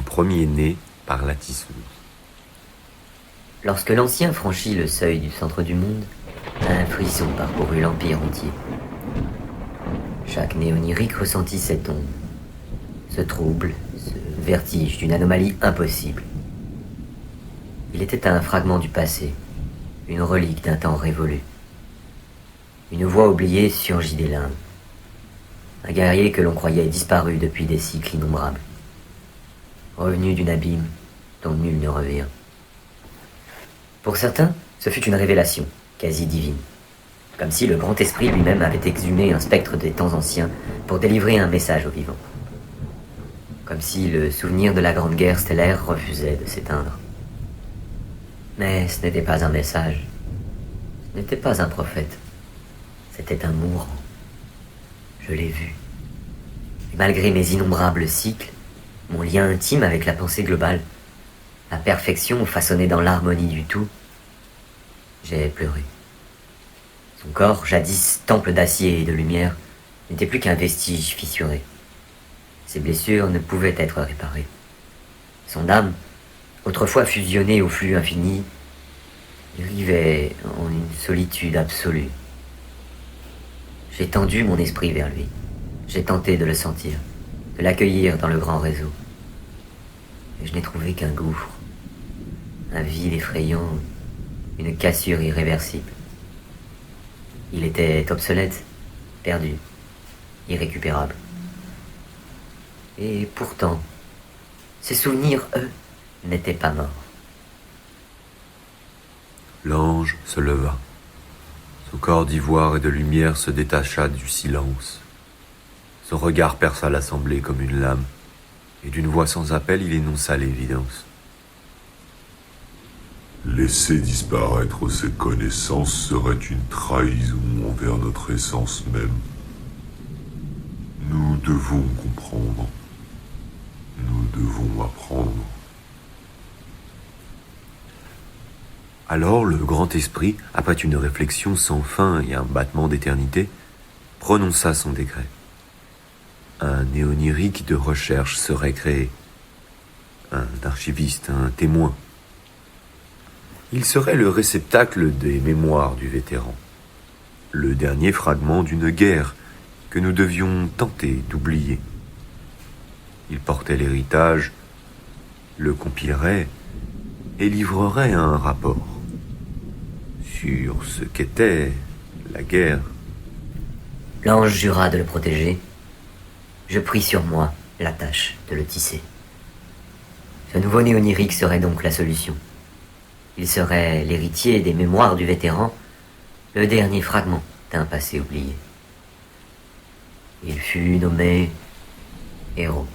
premier-né par la tisseuse. Lorsque l'ancien franchit le seuil du centre du monde, un frisson parcourut l'empire entier. Chaque néonirique ressentit cette onde, ce trouble, ce vertige d'une anomalie impossible. Il était un fragment du passé, une relique d'un temps révolu. Une voix oubliée surgit des limbes. Un guerrier que l'on croyait disparu depuis des cycles innombrables. Revenu d'une abîme dont nul ne revient. Pour certains, ce fut une révélation, quasi divine. Comme si le grand esprit lui-même avait exhumé un spectre des temps anciens pour délivrer un message aux vivants. Comme si le souvenir de la Grande Guerre stellaire refusait de s'éteindre. Mais ce n'était pas un message. Ce n'était pas un prophète. C'était un mourant. Je l'ai vu. Et malgré mes innombrables cycles, mon lien intime avec la pensée globale, la perfection façonnée dans l'harmonie du tout, j'ai pleuré. Son corps, jadis temple d'acier et de lumière, n'était plus qu'un vestige fissuré. Ses blessures ne pouvaient être réparées. Son âme, autrefois fusionnée au flux infini, vivait en une solitude absolue. J'ai tendu mon esprit vers lui. J'ai tenté de le sentir, de l'accueillir dans le grand réseau. Et je n'ai trouvé qu'un gouffre, un vide effrayant, une cassure irréversible. Il était obsolète, perdu, irrécupérable. Et pourtant, ses souvenirs, eux, n'étaient pas morts. L'ange se leva. Son corps d'ivoire et de lumière se détacha du silence. Son regard perça l'assemblée comme une lame, et d'une voix sans appel, il énonça l'évidence. Laisser disparaître ces connaissances serait une trahison envers notre essence même. Nous devons comprendre. Nous devons apprendre. Alors le grand esprit, après une réflexion sans fin et un battement d'éternité, prononça son décret. Un néonirique de recherche serait créé. Un archiviste, un témoin. Il serait le réceptacle des mémoires du vétéran. Le dernier fragment d'une guerre que nous devions tenter d'oublier. Il portait l'héritage, le compilerait et livrerait un rapport sur ce qu'était la guerre. L'ange jura de le protéger. Je pris sur moi la tâche de le tisser. Ce nouveau néonirique serait donc la solution. Il serait l'héritier des mémoires du vétéran, le dernier fragment d'un passé oublié. Il fut nommé héros.